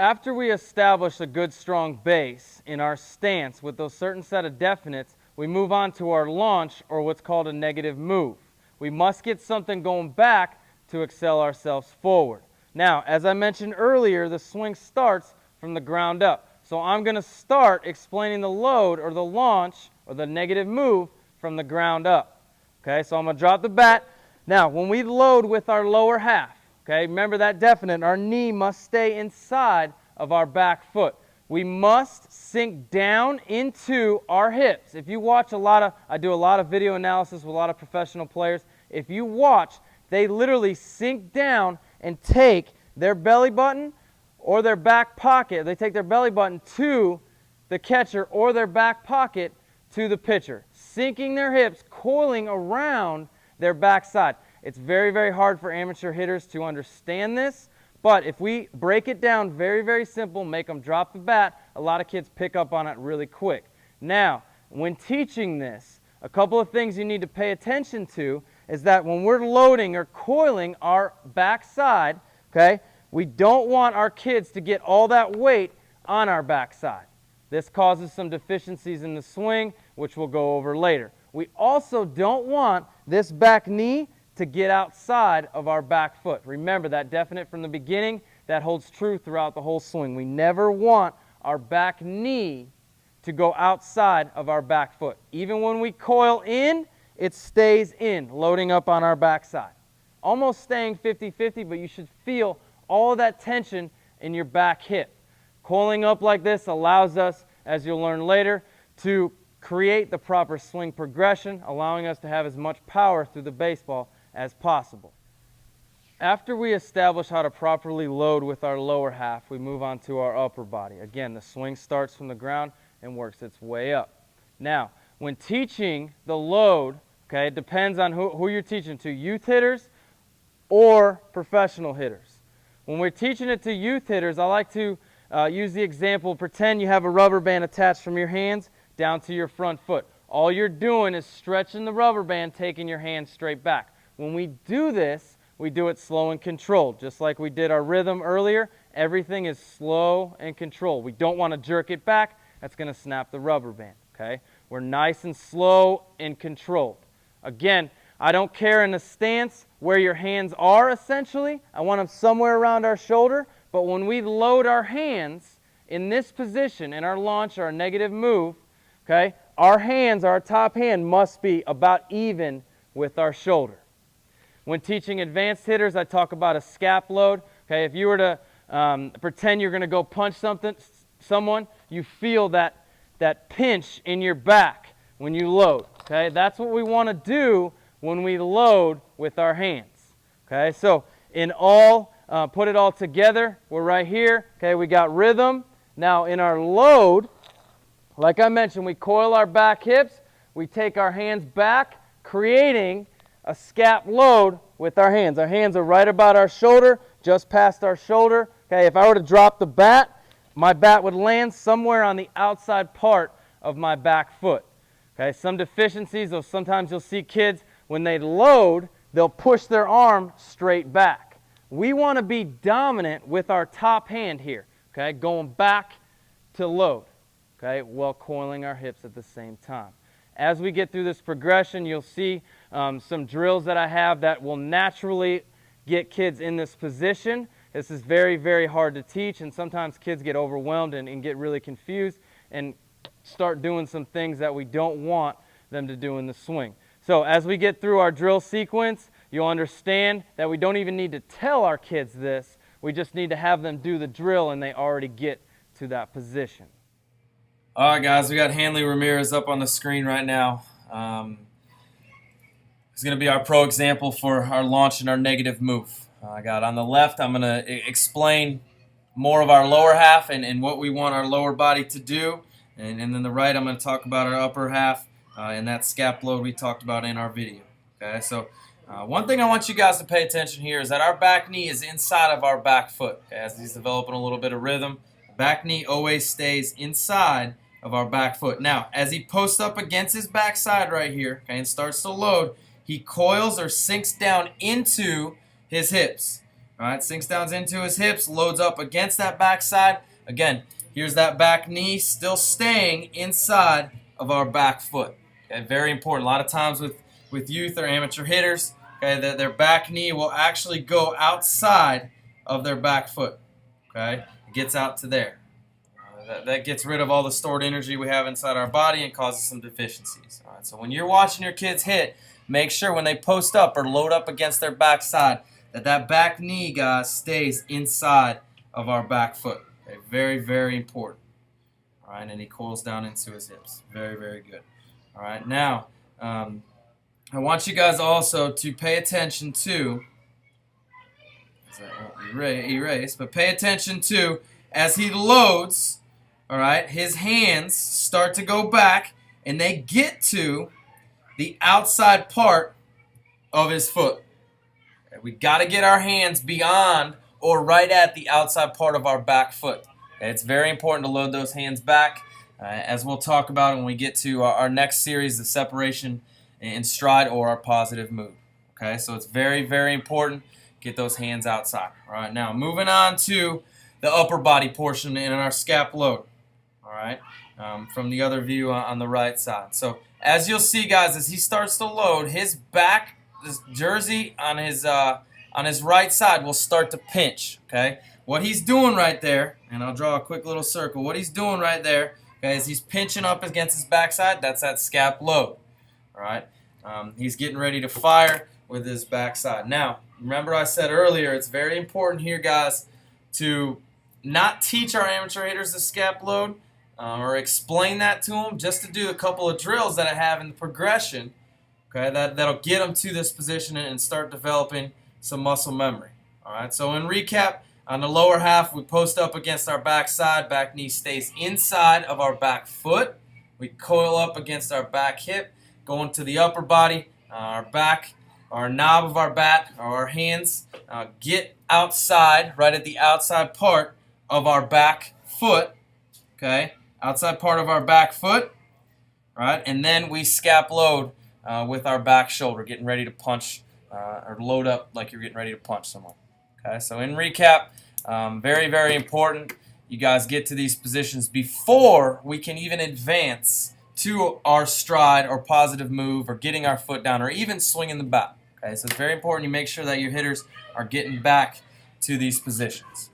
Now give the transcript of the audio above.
after we establish a good strong base in our stance with those certain set of definites, we move on to our launch, or what's called a negative move. We must get something going back to excel ourselves forward. Now, as I mentioned earlier, the swing starts from the ground up. So I'm going to start explaining the load or the launch or the negative move from the ground up. Okay, so I'm going to drop the bat. Now, when we load with our lower half, okay, remember that definite, our knee must stay inside of our back foot. We must sink down into our hips. If you watch I do a lot of video analysis with a lot of professional players. If you watch, they literally sink down and take their belly button or their back pocket. They take their belly button to the catcher or their back pocket to the pitcher, sinking their hips, coiling around their backside. It's very, very hard for amateur hitters to understand this, but if we break it down very, very simple, make them drop the bat, a lot of kids pick up on it really quick. Now, when teaching this, a couple of things you need to pay attention to is that when we're loading or coiling our backside, okay, we don't want our kids to get all that weight on our backside. This causes some deficiencies in the swing, which we'll go over later. We also don't want this back knee to get outside of our back foot. Remember that definite from the beginning, that holds true throughout the whole swing. We never want our back knee to go outside of our back foot. Even when we coil in, it stays in, loading up on our backside. Almost staying 50-50, but you should feel all of that tension in your back hip. Coiling up like this allows us, as you'll learn later, to create the proper swing progression, allowing us to have as much power through the baseball as possible. After we establish how to properly load with our lower half, we move on to our upper body. Again, the swing starts from the ground and works its way up. Now, when teaching the load, okay, it depends on who you're teaching to, youth hitters or professional hitters. When we're teaching it to youth hitters, I like to use the example, pretend you have a rubber band attached from your hands down to your front foot. All you're doing is stretching the rubber band, taking your hand straight back. When we do this, we do it slow and controlled. Just like we did our rhythm earlier, everything is slow and controlled. We don't want to jerk it back. That's going to snap the rubber band, okay? We're nice and slow and controlled. Again, I don't care in the stance where your hands are, essentially. I want them somewhere around our shoulder. But when we load our hands in this position, in our launch or our negative move, okay, our hands, our top hand, must be about even with our shoulder. When teaching advanced hitters, I talk about a scap load. Okay, if you were to pretend you're going to go punch someone, you feel that pinch in your back when you load. Okay, that's what we want to do when we load with our hands. Okay, so put it all together. We're right here. Okay, we got rhythm. Now in our load, like I mentioned, we coil our back hips. We take our hands back, creating a scap load with our hands. Our hands are right about our shoulder, just past our shoulder. Okay, if I were to drop the bat, my bat would land somewhere on the outside part of my back foot. Okay, some deficiencies, though sometimes you'll see kids, when they load, they'll push their arm straight back. We want to be dominant with our top hand here, okay, going back to load, okay, while coiling our hips at the same time. As we get through this progression, you'll see some drills that I have that will naturally get kids in this position. This is very, very hard to teach, and sometimes kids get overwhelmed and get really confused and start doing some things that we don't want them to do in the swing. So as we get through our drill sequence, you'll understand that we don't even need to tell our kids this. We just need to have them do the drill, and they already get to that position. All right, guys, we got Hanley Ramirez up on the screen right now. He's going to be our pro example for our launch and our negative move. I got on the left, I'm going to explain more of our lower half and what we want our lower body to do. And then the right, I'm going to talk about our upper half and that scap load we talked about in our video. Okay, so one thing I want you guys to pay attention here is that our back knee is inside of our back foot. Okay, as he's developing a little bit of rhythm, back knee always stays inside of our back foot. Now, as he posts up against his backside right here, okay, and starts to load, he coils or sinks down into his hips. All right, sinks down into his hips, loads up against that backside. Again, here's that back knee still staying inside of our back foot. Okay, very important. A lot of times with youth or amateur hitters, okay, their back knee will actually go outside of their back foot. Okay, it gets out to there. That gets rid of all the stored energy we have inside our body and causes some deficiencies. All right, so when you're watching your kids hit, make sure when they post up or load up against their backside that back knee, guys, stays inside of our back foot. Okay, very, very important. All right, and he coils down into his hips. Very, very good. All right, now I want you guys also to pay attention to, erase, but pay attention to as he loads. All right, his hands start to go back, and they get to the outside part of his foot. Okay, we got to get our hands beyond or right at the outside part of our back foot. Okay, it's very important to load those hands back, as we'll talk about when we get to our next series, the separation in stride or our positive move. Okay, so it's very, very important. Get those hands outside. All right, now moving on to the upper body portion in our scap load. All right, from the other view on the right side. So as you'll see, guys, as he starts to load, his back, this jersey on his right side will start to pinch. Okay, what he's doing right there, and I'll draw a quick little circle. What he's doing right there, okay, is he's pinching up against his backside. That's that scap load. All right, he's getting ready to fire with his backside. Now, remember I said earlier, it's very important here, guys, to not teach our amateur hitters the scap load or explain that to them, just to do a couple of drills that I have in the progression, okay, that'll get them to this position and start developing some muscle memory. All right, so in recap, on the lower half, we post up against our backside. Back knee stays inside of our back foot. We coil up against our back hip, going to the upper body, our back, our knob of our bat, or our hands, get outside, right at the outside part of our back foot, okay, outside part of our back foot, right, and then we scap load with our back shoulder, getting ready to punch or load up like you're getting ready to punch someone. Okay, so in recap, very, very important you guys get to these positions before we can even advance to our stride or positive move or getting our foot down or even swinging the bat. Okay, so it's very important you make sure that your hitters are getting back to these positions.